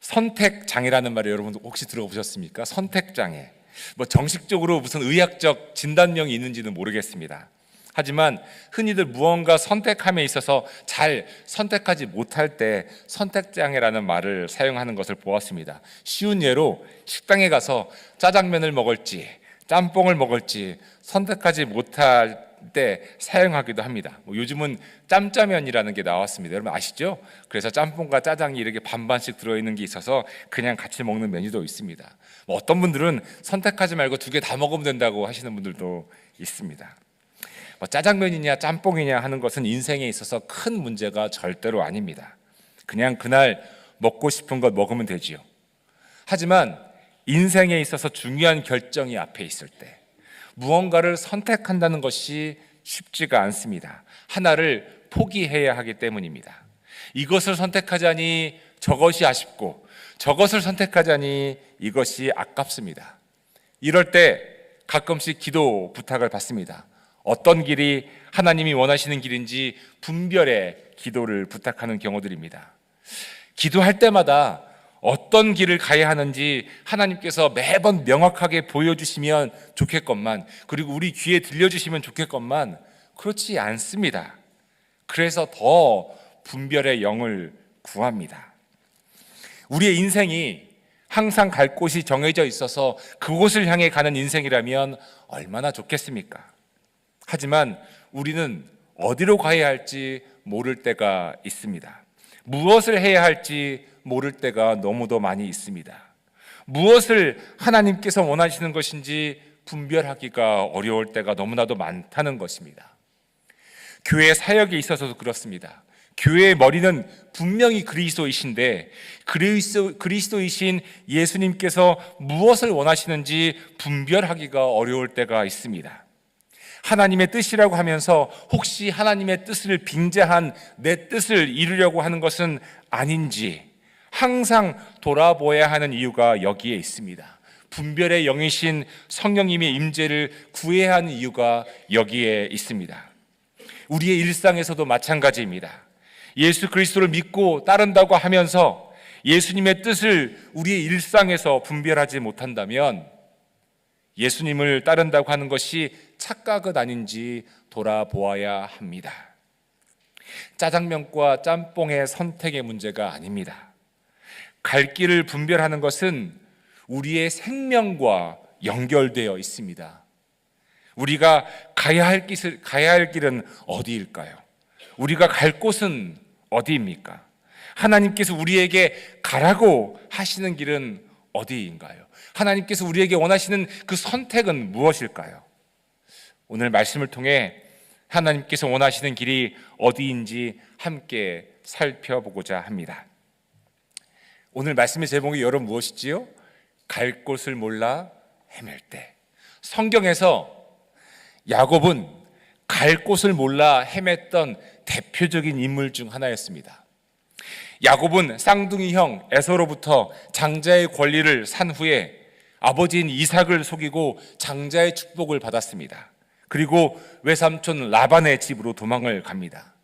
선택장애라는 말을 여러분 혹시 들어보셨습니까? 선택장애. 정식적으로 무슨 의학적 진단명이 있는지는 모르겠습니다. 하지만 흔히들 무언가 선택함에 있어서 잘 선택하지 못할 때 선택장애라는 말을 사용하는 것을 보았습니다. 쉬운 예로 식당에 가서 짜장면을 먹을지 짬뽕을 먹을지 선택하지 못할 때 사용하기도 합니다. 요즘은 짬짜면이라는 게 나왔습니다. 여러분 아시죠? 그래서 짬뽕과 짜장이 이렇게 반반씩 들어있는 게 있어서 그냥 같이 먹는 메뉴도 있습니다. 어떤 분들은 선택하지 말고 두 개 다 먹으면 된다고 하시는 분들도 있습니다. 짜장면이냐 짬뽕이냐 하는 것은 인생에 있어서 큰 문제가 절대로 아닙니다. 그냥 그날 먹고 싶은 것 먹으면 되지요. 하지만 인생에 있어서 중요한 결정이 앞에 있을 때 무언가를 선택한다는 것이 쉽지가 않습니다. 하나를 포기해야 하기 때문입니다. 이것을 선택하자니 저것이 아쉽고 저것을 선택하자니 이것이 아깝습니다. 이럴 때 가끔씩 기도 부탁을 받습니다. 어떤 길이 하나님이 원하시는 길인지 분별의 기도를 부탁하는 경우들입니다. 기도할 때마다 어떤 길을 가야 하는지 하나님께서 매번 명확하게 보여주시면 좋겠건만, 그리고 우리 귀에 들려주시면 좋겠건만 그렇지 않습니다. 그래서 더 분별의 영을 구합니다. 우리의 인생이 항상 갈 곳이 정해져 있어서 그곳을 향해 가는 인생이라면 얼마나 좋겠습니까? 하지만 우리는 어디로 가야 할지 모를 때가 있습니다. 무엇을 해야 할지 모를 때가 너무도 많이 있습니다. 무엇을 하나님께서 원하시는 것인지 분별하기가 어려울 때가 너무나도 많다는 것입니다. 교회 사역에 있어서도 그렇습니다. 교회의 머리는 분명히 그리스도이신데 그리스도이신 예수님께서 무엇을 원하시는지 분별하기가 어려울 때가 있습니다. 하나님의 뜻이라고 하면서 혹시 하나님의 뜻을 빙자한 내 뜻을 이루려고 하는 것은 아닌지 항상 돌아보아야 하는 이유가 여기에 있습니다. 분별의 영이신 성령님의 임재를 구해야 하는 이유가 여기에 있습니다. 우리의 일상에서도 마찬가지입니다. 예수 그리스도를 믿고 따른다고 하면서 예수님의 뜻을 우리의 일상에서 분별하지 못한다면 예수님을 따른다고 하는 것이 착각은 아닌지 돌아보아야 합니다. 짜장면과 짬뽕의 선택의 문제가 아닙니다. 갈 길을 분별하는 것은 우리의 생명과 연결되어 있습니다. 우리가 가야 할 길은 어디일까요? 우리가 갈 곳은 어디입니까? 하나님께서 우리에게 가라고 하시는 길은 어디인가요? 하나님께서 우리에게 원하시는 그 선택은 무엇일까요? 오늘 말씀을 통해 하나님께서 원하시는 길이 어디인지 함께 살펴보고자 합니다. 오늘 말씀의 제목이 여러분 무엇이지요? 갈 곳을 몰라 헤맬 때. 성경에서 야곱은 갈 곳을 몰라 헤맸던 대표적인 인물 중 하나였습니다. 야곱은 쌍둥이 형 에서로부터 장자의 권리를 산 후에 아버지인 이삭을 속이고 장자의 축복을 받았습니다. 그리고 외삼촌 라반의 집으로 도망을 갑니다.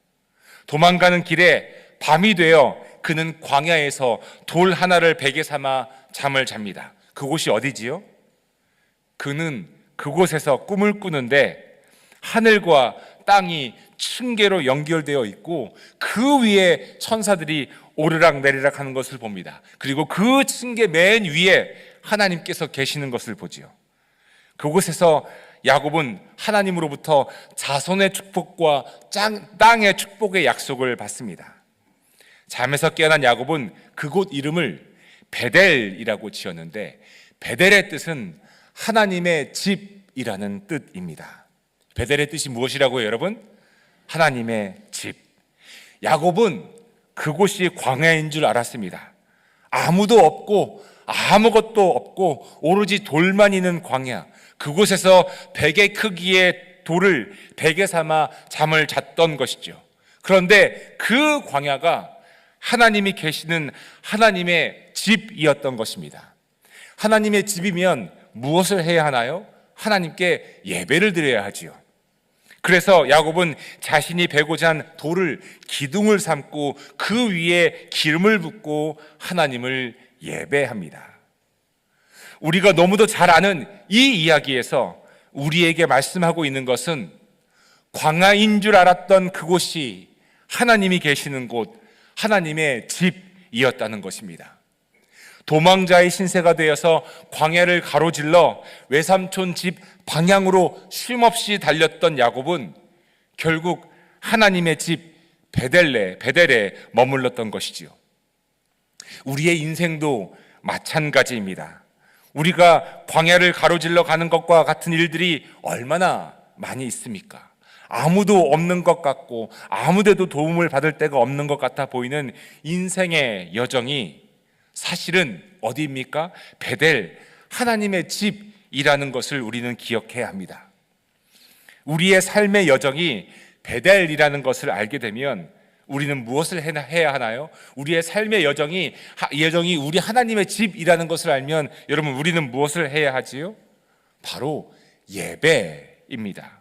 도망가는 길에 밤이 되어 그는 광야에서 돌 하나를 베개 삼아 잠을 잡니다. 그곳이 어디지요? 그는 그곳에서 꿈을 꾸는데 하늘과 땅이 층계로 연결되어 있고 그 위에 천사들이 오르락 내리락 하는 것을 봅니다. 그리고 그 층계 맨 위에 하나님께서 계시는 것을 보지요. 그곳에서 야곱은 하나님으로부터 자손의 축복과 땅의 축복의 약속을 받습니다. 잠에서 깨어난 야곱은 그곳 이름을 베델이라고 지었는데 베델의 뜻은 하나님의 집이라는 뜻입니다. 베델의 뜻이 무엇이라고요, 여러분? 하나님의 집. 야곱은 그곳이 광야인 줄 알았습니다. 아무도 없고 아무것도 없고 오로지 돌만 있는 광야. 그곳에서 베개 크기의 돌을 베개 삼아 잠을 잤던 것이죠. 그런데 그 광야가 하나님이 계시는 하나님의 집이었던 것입니다. 하나님의 집이면 무엇을 해야 하나요? 하나님께 예배를 드려야 하지요. 그래서 야곱은 자신이 베고자 한 돌을 기둥을 삼고 그 위에 기름을 붓고 하나님을 예배합니다. 우리가 너무도 잘 아는 이 이야기에서 우리에게 말씀하고 있는 것은 광야인 줄 알았던 그곳이 하나님이 계시는 곳, 하나님의 집이었다는 것입니다. 도망자의 신세가 되어서 광야를 가로질러 외삼촌 집 방향으로 쉼없이 달렸던 야곱은 결국 하나님의 집 베델에 머물렀던 것이지요. 우리의 인생도 마찬가지입니다. 우리가 광야를 가로질러 가는 것과 같은 일들이 얼마나 많이 있습니까? 아무도 없는 것 같고 아무데도 도움을 받을 데가 없는 것 같아 보이는 인생의 여정이 사실은 어디입니까? 베델, 하나님의 집이라는 것을 우리는 기억해야 합니다. 우리의 삶의 여정이 베델이라는 것을 알게 되면 우리는 무엇을 해야 하나요? 우리의 삶의 여정이 우리 하나님의 집이라는 것을 알면 여러분 우리는 무엇을 해야 하지요? 바로 예배입니다.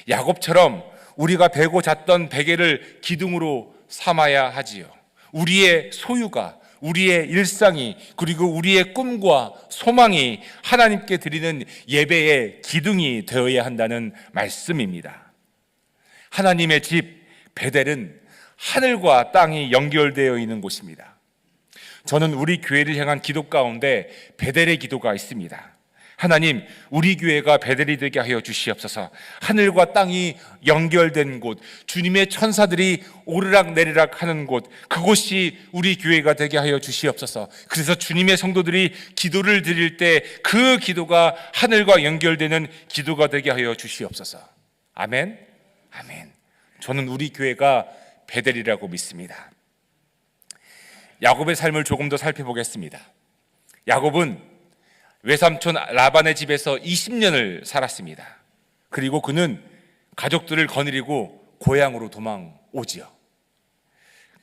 야곱처럼 우리가 베고 잤던 베개를 기둥으로 삼아야 하지요. 우리의 소유가, 우리의 일상이, 그리고 우리의 꿈과 소망이 하나님께 드리는 예배의 기둥이 되어야 한다는 말씀입니다. 하나님의 집 베델은 하늘과 땅이 연결되어 있는 곳입니다. 저는 우리 교회를 향한 기도 가운데 베델의 기도가 있습니다. 하나님, 우리 교회가 베델이 되게 하여 주시옵소서. 하늘과 땅이 연결된 곳, 주님의 천사들이 오르락내리락 하는 곳, 그곳이 우리 교회가 되게 하여 주시옵소서. 그래서 주님의 성도들이 기도를 드릴 때 그 기도가 하늘과 연결되는 기도가 되게 하여 주시옵소서. 아멘. 아멘. 저는 우리 교회가 베델이라고 믿습니다. 야곱의 삶을 조금 더 살펴보겠습니다. 야곱은 외삼촌 라반의 집에서 20년을 살았습니다. 그리고 그는 가족들을 거느리고 고향으로 도망오지요.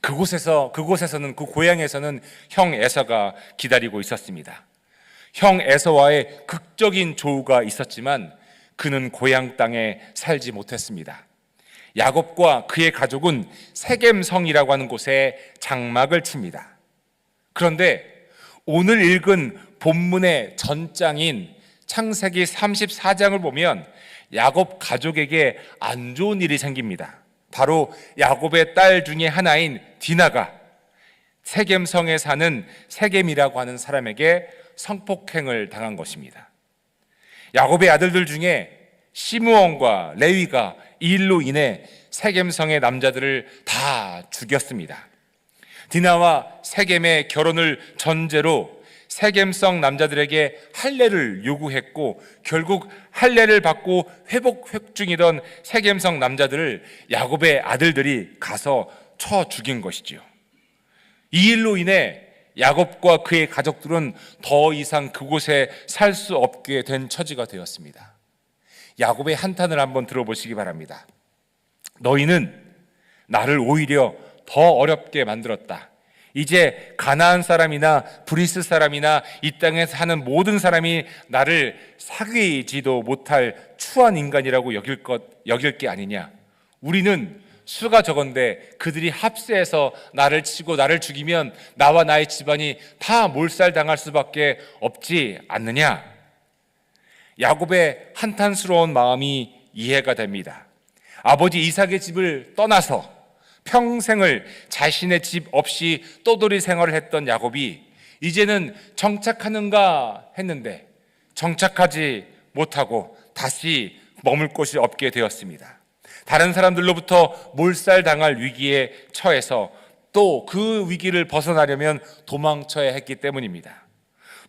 그곳에서는 그 고향에서는 형 에서가 기다리고 있었습니다. 형 에서와의 극적인 조우가 있었지만 그는 고향 땅에 살지 못했습니다. 야곱과 그의 가족은 세겜성이라고 하는 곳에 장막을 칩니다. 그런데 오늘 읽은 본문의 전장인 창세기 34장을 보면 야곱 가족에게 안 좋은 일이 생깁니다. 바로 야곱의 딸 중에 하나인 디나가 세겜성에 사는 세겜이라고 하는 사람에게 성폭행을 당한 것입니다. 야곱의 아들들 중에 시므온과 레위가 이 일로 인해 세겜성의 남자들을 다 죽였습니다. 디나와 세겜의 결혼을 전제로 세겜성 남자들에게 할례를 요구했고 결국 할례를 받고 회복 중이던 세겜성 남자들을 야곱의 아들들이 가서 쳐 죽인 것이지요. 이 일로 인해 야곱과 그의 가족들은 더 이상 그곳에 살 수 없게 된 처지가 되었습니다. 야곱의 한탄을 한번 들어보시기 바랍니다. 너희는 나를 오히려 더 어렵게 만들었다. 이제 가나안 사람이나 브리스 사람이나 이 땅에 사는 모든 사람이 나를 사귀지도 못할 추한 인간이라고 여길 게 아니냐. 우리는 수가 적은데 그들이 합세해서 나를 치고 나를 죽이면 나와 나의 집안이 다 몰살당할 수밖에 없지 않느냐. 야곱의 한탄스러운 마음이 이해가 됩니다. 아버지 이삭의 집을 떠나서 평생을 자신의 집 없이 떠돌이 생활을 했던 야곱이 이제는 정착하는가 했는데 정착하지 못하고 다시 머물 곳이 없게 되었습니다. 다른 사람들로부터 몰살당할 위기에 처해서 또 그 위기를 벗어나려면 도망쳐야 했기 때문입니다.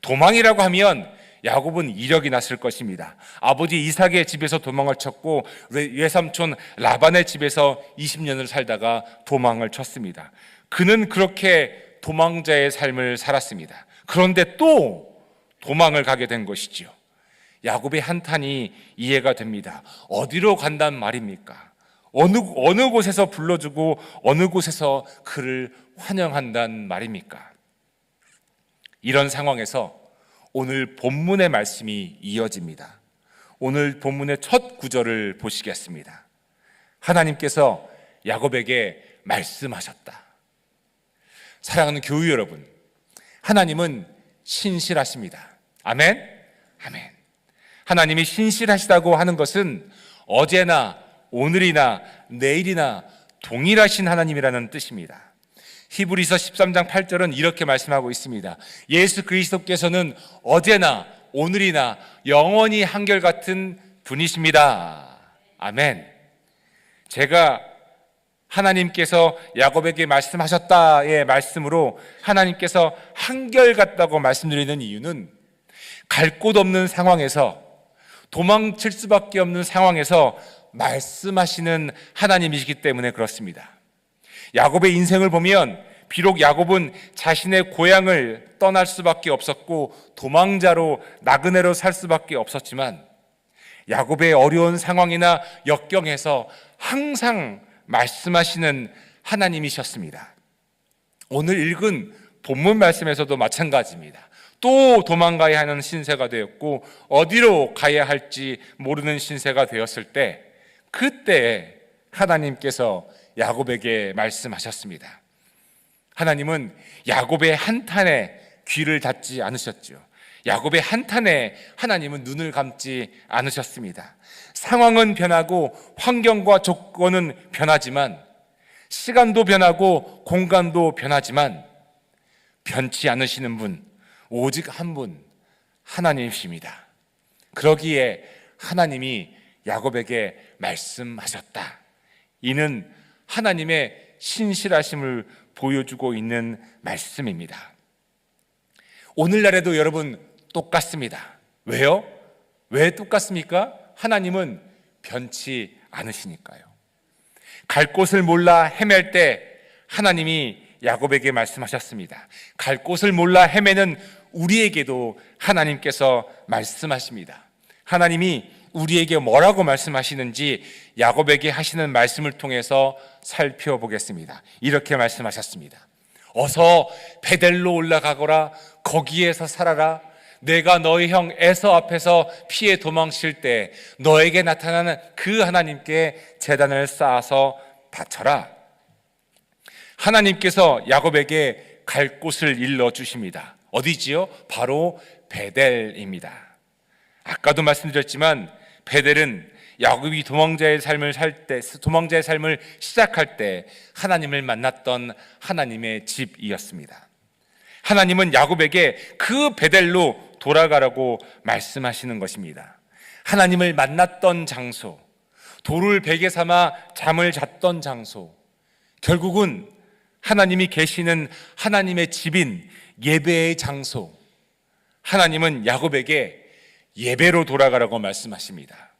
도망이라고 하면 야곱은 이력이 났을 것입니다. 아버지 이삭의 집에서 도망을 쳤고 외삼촌 라반의 집에서 20년을 살다가 도망을 쳤습니다. 그는 그렇게 도망자의 삶을 살았습니다. 그런데 또 도망을 가게 된 것이지요. 야곱의 한탄이 이해가 됩니다. 어디로 간단 말입니까? 어느 곳에서 불러주고 어느 곳에서 그를 환영한단 말입니까? 이런 상황에서 오늘 본문의 말씀이 이어집니다. 오늘 본문의 첫 구절을 보시겠습니다. 하나님께서 야곱에게 말씀하셨다. 사랑하는 교우 여러분, 하나님은 신실하십니다. 아멘? 아멘. 하나님이 신실하시다고 하는 것은 어제나 오늘이나 내일이나 동일하신 하나님이라는 뜻입니다. 히브리서 13장 8절은 이렇게 말씀하고 있습니다. 예수 그리스도께서는 어제나 오늘이나 영원히 한결같은 분이십니다. 아멘. 제가 하나님께서 야곱에게 말씀하셨다의 말씀으로 하나님께서 한결같다고 말씀드리는 이유는 갈 곳 없는 상황에서, 도망칠 수밖에 없는 상황에서 말씀하시는 하나님이시기 때문에 그렇습니다. 야곱의 인생을 보면 비록 야곱은 자신의 고향을 떠날 수밖에 없었고 도망자로 나그네로 살 수밖에 없었지만 야곱의 어려운 상황이나 역경에서 항상 말씀하시는 하나님이셨습니다. 오늘 읽은 본문 말씀에서도 마찬가지입니다. 또 도망가야 하는 신세가 되었고 어디로 가야 할지 모르는 신세가 되었을 때, 그때 하나님께서 야곱에게 말씀하셨습니다. 하나님은 야곱의 한탄에 귀를 닫지 않으셨죠. 야곱의 한탄에 하나님은 눈을 감지 않으셨습니다. 상황은 변하고 환경과 조건은 변하지만, 시간도 변하고 공간도 변하지만 변치 않으시는 분, 오직 한 분, 하나님이십니다. 그러기에 하나님이 야곱에게 말씀하셨다. 이는 하나님의 신실하심을 보여주고 있는 말씀입니다. 오늘날에도 여러분 똑같습니다. 왜요? 왜 똑같습니까? 하나님은 변치 않으시니까요. 갈 곳을 몰라 헤맬 때 하나님이 야곱에게 말씀하셨습니다. 갈 곳을 몰라 헤매는 우리에게도 하나님께서 말씀하십니다. 하나님이 우리에게 뭐라고 말씀하시는지 야곱에게 하시는 말씀을 통해서 살펴보겠습니다. 이렇게 말씀하셨습니다. 어서 베델로 올라가거라. 거기에서 살아라. 내가 너희 형 에서 앞에서 피해 도망칠 때 너에게 나타나는 그 하나님께 제단을 쌓아서 바쳐라. 하나님께서 야곱에게 갈 곳을 일러주십니다. 어디지요? 바로 베델입니다. 아까도 말씀드렸지만 베델은 야곱이 도망자의 삶을 시작할 때 하나님을 만났던 하나님의 집이었습니다. 하나님은 야곱에게 그 베델로 돌아가라고 말씀하시는 것입니다. 하나님을 만났던 장소, 돌을 베개 삼아 잠을 잤던 장소, 결국은 하나님이 계시는 하나님의 집인 예배의 장소, 하나님은 야곱에게 예배로 돌아가라고 말씀하십니다.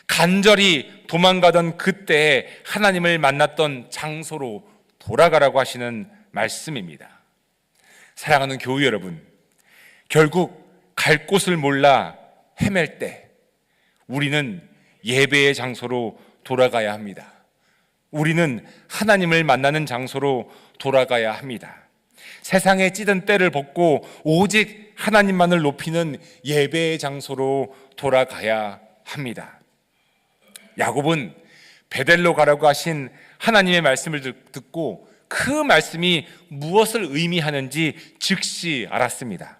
간절히 도망가던 그때에 하나님을 만났던 장소로 돌아가라고 하시는 말씀입니다. 사랑하는 교우 여러분, 결국 갈 곳을 몰라 헤맬 때 우리는 예배의 장소로 돌아가야 합니다. 우리는 하나님을 만나는 장소로 돌아가야 합니다. 세상에 찌든 때를 벗고 오직 하나님만을 높이는 예배의 장소로 돌아가야 합니다. 야곱은 베델로 가라고 하신 하나님의 말씀을 듣고 그 말씀이 무엇을 의미하는지 즉시 알았습니다.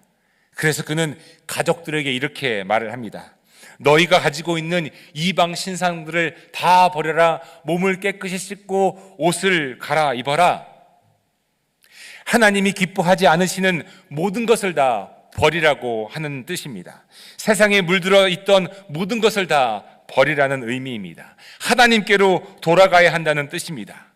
그래서 그는 가족들에게 이렇게 말을 합니다. 너희가 가지고 있는 이방 신상들을 다 버려라. 몸을 깨끗이 씻고 옷을 갈아입어라. 하나님이 기뻐하지 않으시는 모든 것을 다 버리라고 하는 뜻입니다. 세상에 물들어 있던 모든 것을 다 버리라는 의미입니다. 하나님께로 돌아가야 한다는 뜻입니다.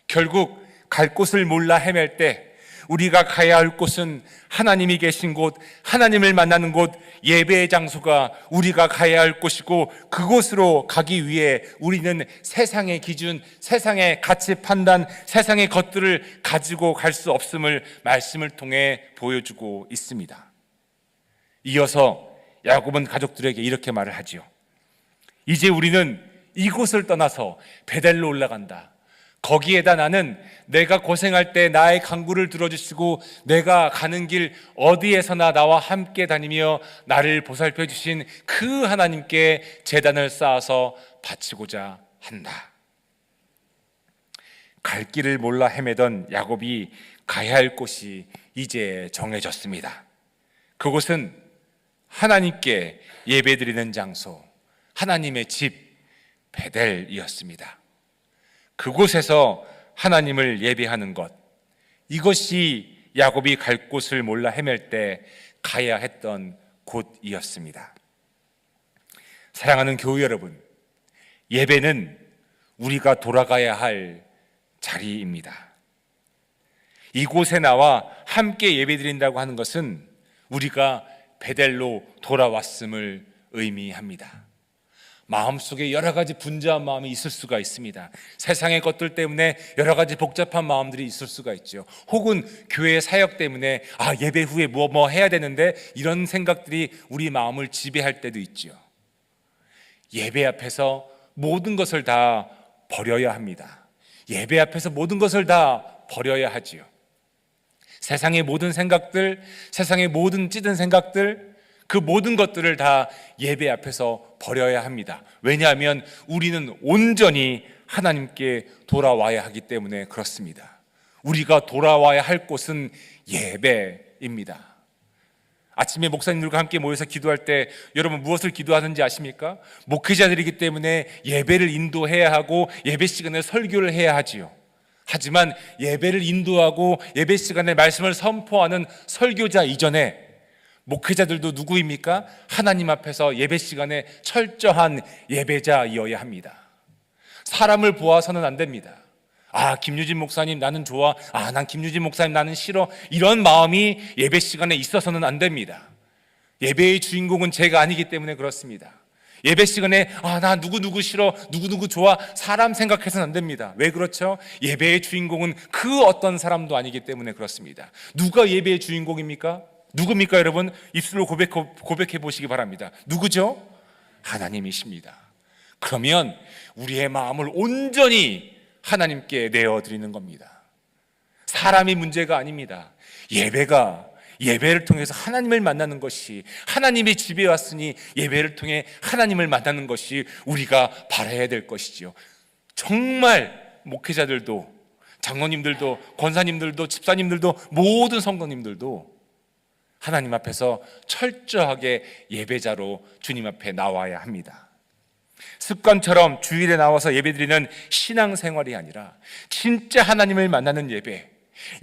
결국 갈 곳을 몰라 헤맬 때 우리가 가야 할 곳은 하나님이 계신 곳, 하나님을 만나는 곳, 예배의 장소가 우리가 가야 할 곳이고, 그곳으로 가기 위해 우리는 세상의 기준, 세상의 가치 판단, 세상의 것들을 가지고 갈 수 없음을 말씀을 통해 보여주고 있습니다. 이어서 야곱은 가족들에게 이렇게 말을 하지요. 이제 우리는 이곳을 떠나서 베델로 올라간다. 거기에다 나는 내가 고생할 때 나의 간구를 들어주시고 내가 가는 길 어디에서나 나와 함께 다니며 나를 보살펴 주신 그 하나님께 제단을 쌓아서 바치고자 한다. 갈 길을 몰라 헤매던 야곱이 가야 할 곳이 이제 정해졌습니다. 그곳은 하나님께 예배드리는 장소, 하나님의 집 베델이었습니다. 그곳에서 하나님을 예배하는 것, 이것이 야곱이 갈 곳을 몰라 헤맬 때 가야 했던 곳이었습니다. 사랑하는 교회 여러분, 예배는 우리가 돌아가야 할 자리입니다. 이곳에 나와 함께 예배드린다고 하는 것은 우리가 베델로 돌아왔음을 의미합니다. 마음속에 여러 가지 분주한 마음이 있을 수가 있습니다. 세상의 것들 때문에 여러 가지 복잡한 마음들이 있을 수가 있죠. 혹은 교회 사역 때문에 예배 후에 뭐 해야 되는데 이런 생각들이 우리 마음을 지배할 때도 있죠. 예배 앞에서 모든 것을 다 버려야 합니다. 예배 앞에서 모든 것을 다 버려야 하지요. 세상의 모든 생각들, 세상의 모든 찌든 생각들, 그 모든 것들을 다 예배 앞에서 버려야 합니다. 왜냐하면 우리는 온전히 하나님께 돌아와야 하기 때문에 그렇습니다. 우리가 돌아와야 할 곳은 예배입니다. 아침에 목사님들과 함께 모여서 기도할 때 여러분 무엇을 기도하는지 아십니까? 목회자들이기 때문에 예배를 인도해야 하고 예배 시간에 설교를 해야 하지요. 하지만 예배를 인도하고 예배 시간에 말씀을 선포하는 설교자 이전에 목회자들도 누구입니까? 하나님 앞에서 예배 시간에 철저한 예배자이어야 합니다. 사람을 보아서는 안 됩니다. 김유진 목사님 나는 좋아, 난 김유진 목사님 나는 싫어, 이런 마음이 예배 시간에 있어서는 안 됩니다. 예배의 주인공은 제가 아니기 때문에 그렇습니다. 예배 시간에 나 누구 싫어, 누구 좋아, 사람 생각해서는 안 됩니다. 왜 그렇죠? 예배의 주인공은 그 어떤 사람도 아니기 때문에 그렇습니다. 누가 예배의 주인공입니까? 누굽니까 여러분? 입술로 고백해 보시기 바랍니다. 누구죠? 하나님이십니다. 그러면 우리의 마음을 온전히 하나님께 내어드리는 겁니다. 사람이 문제가 아닙니다. 예배를 통해서 하나님을 만나는 것이, 하나님의 집에 왔으니 예배를 통해 하나님을 만나는 것이 우리가 바라야 될 것이지요. 정말 목회자들도, 장로님들도, 권사님들도, 집사님들도, 모든 성도님들도 하나님 앞에서 철저하게 예배자로 주님 앞에 나와야 합니다. 습관처럼 주일에 나와서 예배드리는 신앙생활이 아니라 진짜 하나님을 만나는 예배,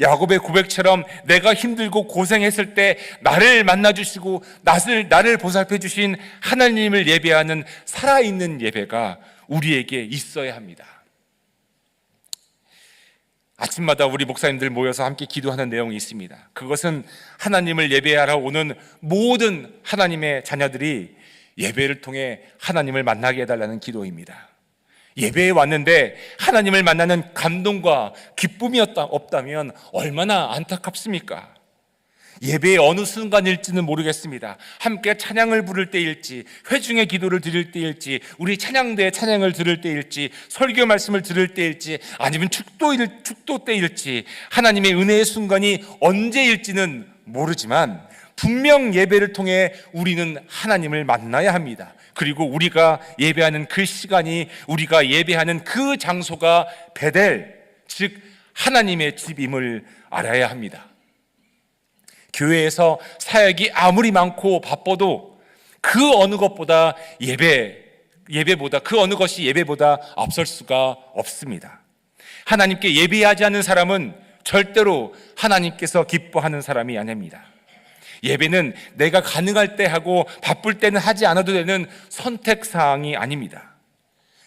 야곱의 고백처럼 내가 힘들고 고생했을 때 나를 만나주시고 나를 보살펴 주신 하나님을 예배하는 살아있는 예배가 우리에게 있어야 합니다. 아침마다 우리 목사님들 모여서 함께 기도하는 내용이 있습니다. 그것은 하나님을 예배하러 오는 모든 하나님의 자녀들이 예배를 통해 하나님을 만나게 해달라는 기도입니다. 예배에 왔는데 하나님을 만나는 감동과 기쁨이 없다면 얼마나 안타깝습니까? 예배의 어느 순간일지는 모르겠습니다. 함께 찬양을 부를 때일지, 회중의 기도를 드릴 때일지, 우리 찬양대의 찬양을 들을 때일지, 설교 말씀을 들을 때일지, 아니면 축도 때일지, 하나님의 은혜의 순간이 언제일지는 모르지만 분명 예배를 통해 우리는 하나님을 만나야 합니다. 그리고 우리가 예배하는 그 시간이, 우리가 예배하는 그 장소가 베델, 즉 하나님의 집임을 알아야 합니다. 교회에서 사역이 아무리 많고 바빠도 그 어느 것보다 예배보다 그 어느 것이 예배보다 앞설 수가 없습니다. 하나님께 예배하지 않는 사람은 절대로 하나님께서 기뻐하는 사람이 아닙니다. 예배는 내가 가능할 때 하고 바쁠 때는 하지 않아도 되는 선택사항이 아닙니다.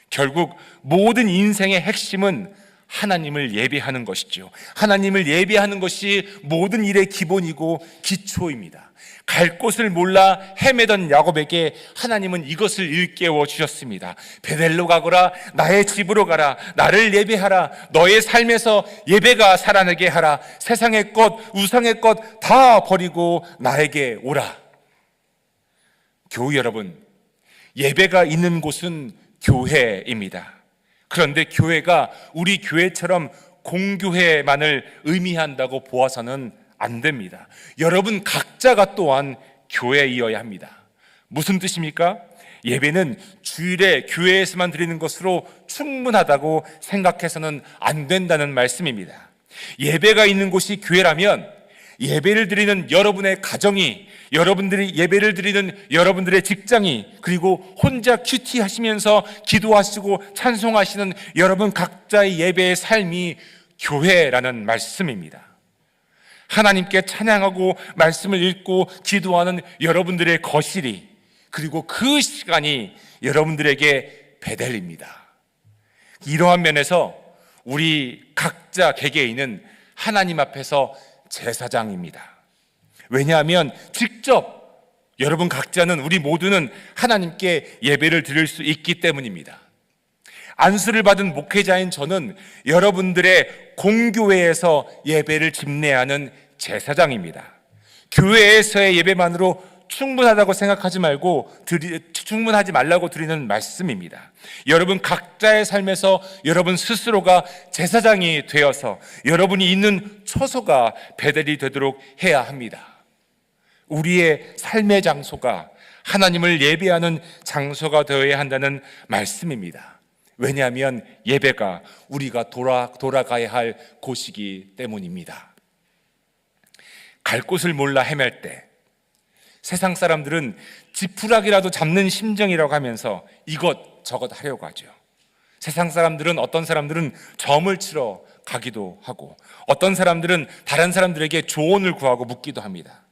결국 모든 인생의 핵심은 하나님을 예배하는 것이죠. 하나님을 예배하는 것이 모든 일의 기본이고 기초입니다. 갈 곳을 몰라 헤매던 야곱에게 하나님은 이것을 일깨워 주셨습니다. 베델로 가거라, 나의 집으로 가라, 나를 예배하라, 너의 삶에서 예배가 살아나게 하라, 세상의 것, 우상의 것 다 버리고 나에게 오라. 교회 여러분, 예배가 있는 곳은 교회입니다. 그런데 교회가 우리 교회처럼 공교회만을 의미한다고 보아서는 안 됩니다. 여러분 각자가 또한 교회이어야 합니다. 무슨 뜻입니까? 예배는 주일에 교회에서만 드리는 것으로 충분하다고 생각해서는 안 된다는 말씀입니다. 예배가 있는 곳이 교회라면 예배를 드리는 여러분의 가정이, 여러분들이 예배를 드리는 여러분들의 직장이, 그리고 혼자 큐티 하시면서 기도하시고 찬송하시는 여러분 각자의 예배의 삶이 교회라는 말씀입니다. 하나님께 찬양하고 말씀을 읽고 기도하는 여러분들의 거실이, 그리고 그 시간이 여러분들에게 베델입니다. 이러한 면에서 우리 각자 개개인은 하나님 앞에서 제사장입니다. 왜냐하면 직접 여러분 각자는, 우리 모두는 하나님께 예배를 드릴 수 있기 때문입니다. 안수를 받은 목회자인 저는 여러분들의 공교회에서 예배를 집례하는 제사장입니다. 교회에서의 예배만으로 충분하다고 생각하지 말고 충분하지 말라고 드리는 말씀입니다. 여러분 각자의 삶에서 여러분 스스로가 제사장이 되어서 여러분이 있는 처소가 베델이 되도록 해야 합니다. 우리의 삶의 장소가 하나님을 예배하는 장소가 되어야 한다는 말씀입니다. 왜냐하면 예배가 우리가 돌아가야 할 곳이기 때문입니다. 갈 곳을 몰라 헤맬 때 세상 사람들은 지푸라기라도 잡는 심정이라고 하면서 이것저것 하려고 하죠. 세상 사람들은, 어떤 사람들은 점을 치러 가기도 하고, 어떤 사람들은 다른 사람들에게 조언을 구하고 묻기도 합니다.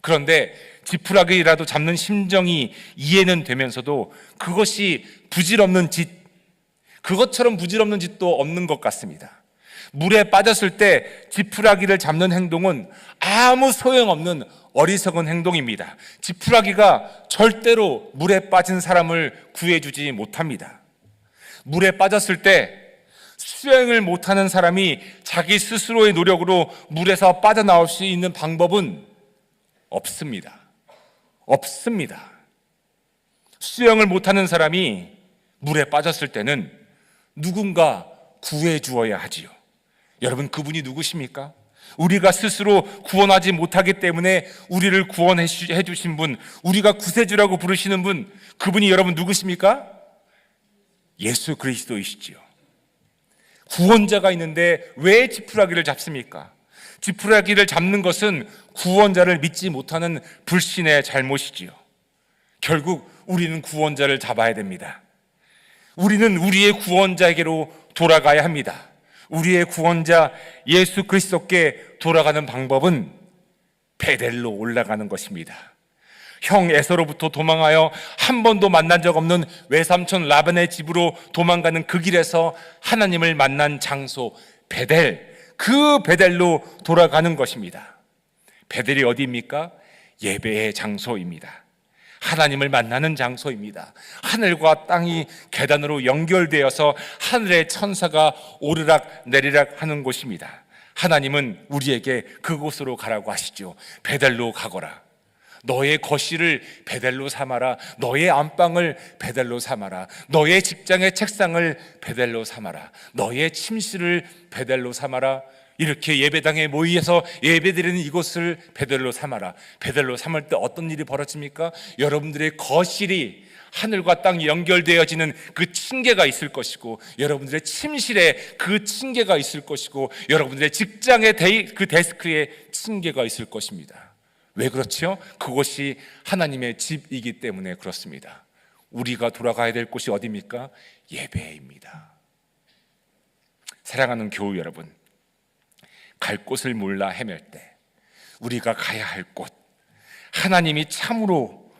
그런데 지푸라기라도 잡는 심정이 이해는 되면서도 그것이 부질없는 짓, 그것처럼 부질없는 짓도 없는 것 같습니다. 물에 빠졌을 때 지푸라기를 잡는 행동은 아무 소용없는 어리석은 행동입니다. 지푸라기가 절대로 물에 빠진 사람을 구해주지 못합니다. 물에 빠졌을 때 수영을 못하는 사람이 자기 스스로의 노력으로 물에서 빠져나올 수 있는 방법은 없습니다. 없습니다. 수영을 못하는 사람이 물에 빠졌을 때는 누군가 구해주어야 하지요. 여러분, 그분이 누구십니까? 우리가 스스로 구원하지 못하기 때문에 우리를 구원해 주신 분, 우리가 구세주라고 부르시는 분, 그분이 여러분 누구십니까? 예수 그리스도이시지요. 구원자가 있는데 왜 지푸라기를 잡습니까? 지푸라기를 잡는 것은 구원자를 믿지 못하는 불신의 잘못이지요. 결국 우리는 구원자를 잡아야 됩니다. 우리는 우리의 구원자에게로 돌아가야 합니다. 우리의 구원자 예수 그리스도께 돌아가는 방법은 베델로 올라가는 것입니다. 형 에서로부터 도망하여 한 번도 만난 적 없는 외삼촌 라반의 집으로 도망가는 그 길에서 하나님을 만난 장소 베델, 그 베델로 돌아가는 것입니다. 베델이 어디입니까? 예배의 장소입니다. 하나님을 만나는 장소입니다. 하늘과 땅이 계단으로 연결되어서 하늘의 천사가 오르락 내리락 하는 곳입니다. 하나님은 우리에게 그곳으로 가라고 하시죠. 베델로 가거라. 너의 거실을 베델로 삼아라. 너의 안방을 베델로 삼아라. 너의 직장의 책상을 베델로 삼아라. 너의 침실을 베델로 삼아라. 이렇게 예배당에 모여서 예배드리는 이곳을 베델로 삼아라. 베델로 삼을 때 어떤 일이 벌어집니까? 여러분들의 거실이 하늘과 땅이 연결되어지는 그 층계가 있을 것이고, 여러분들의 침실에 그 층계가 있을 것이고, 여러분들의 직장의 그 데스크에 층계가 있을 것입니다. 왜 그렇죠? 그것이 하나님의 집이기 때문에 그렇습니다. 우리가 돌아가야 될 곳이 어디입니까? 예배입니다. 사랑하는 교우 여러분, 갈 곳을 몰라 헤맬 때 우리가 가야 할 곳, 하나님이 참으로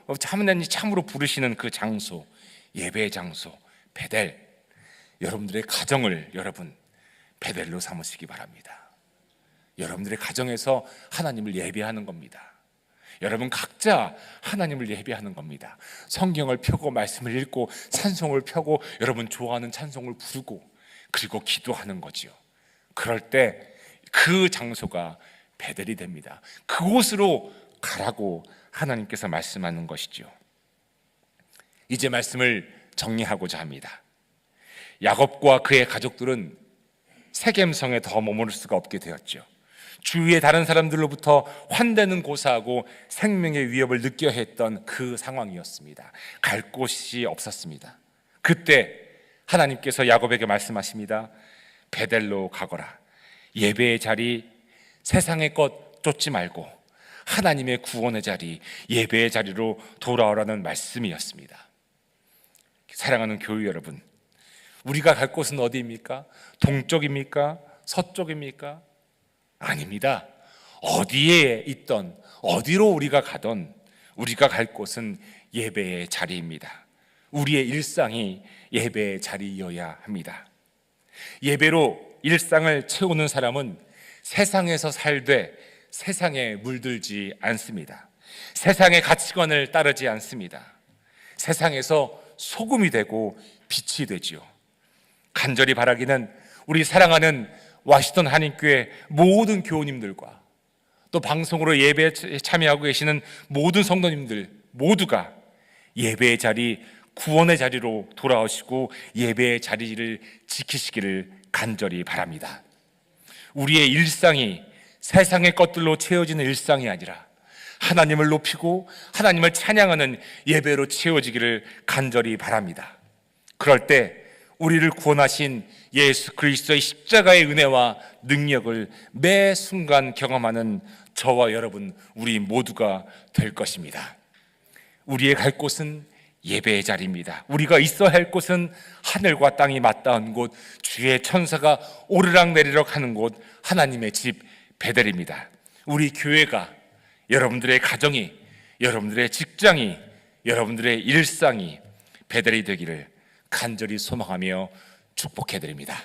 부르시는 그 장소, 예배의 장소 베델, 여러분들의 가정을 여러분 베델로 삼으시기 바랍니다. 여러분들의 가정에서 하나님을 예배하는 겁니다. 여러분 각자 하나님을 예배하는 겁니다. 성경을 펴고 말씀을 읽고 찬송을 펴고 여러분 좋아하는 찬송을 부르고 그리고 기도하는 거지요. 그럴 때 그 장소가 베델이 됩니다. 그곳으로 가라고 하나님께서 말씀하는 것이죠. 이제 말씀을 정리하고자 합니다. 야곱과 그의 가족들은 세겜성에 더 머무를 수가 없게 되었죠. 주위의 다른 사람들로부터 환대는 고사하고 생명의 위협을 느껴야 했던 그 상황이었습니다. 갈 곳이 없었습니다. 그때 하나님께서 야곱에게 말씀하십니다. 베델로 가거라. 예배의 자리, 세상의 것 쫓지 말고 하나님의 구원의 자리, 예배의 자리로 돌아오라는 말씀이었습니다. 사랑하는 교회 여러분, 우리가 갈 곳은 어디입니까? 동쪽입니까? 서쪽입니까? 아닙니다. 어디에 있던, 어디로 우리가 가던 우리가 갈 곳은 예배의 자리입니다. 우리의 일상이 예배의 자리여야 합니다. 예배로 일상을 채우는 사람은 세상에서 살되 세상에 물들지 않습니다. 세상의 가치관을 따르지 않습니다. 세상에서 소금이 되고 빛이 되지요. 간절히 바라기는 우리 사랑하는 와시턴 한인교회 모든 교우님들과 또 방송으로 예배에 참여하고 계시는 모든 성도님들 모두가 예배의 자리, 구원의 자리로 돌아오시고 예배의 자리를 지키시기를 간절히 바랍니다. 우리의 일상이 세상의 것들로 채워지는 일상이 아니라 하나님을 높이고 하나님을 찬양하는 예배로 채워지기를 간절히 바랍니다. 그럴 때 우리를 구원하신 예수 그리스도의 십자가의 은혜와 능력을 매 순간 경험하는 저와 여러분, 우리 모두가 될 것입니다. 우리의 갈 곳은 예배의 자리입니다. 우리가 있어야 할 곳은 하늘과 땅이 맞닿은 곳, 주의 천사가 오르락내리락 하는 곳, 하나님의 집 베델입니다. 우리 교회가, 여러분들의 가정이, 여러분들의 직장이, 여러분들의 일상이 베델이 되기를 간절히 소망하며 축복해드립니다.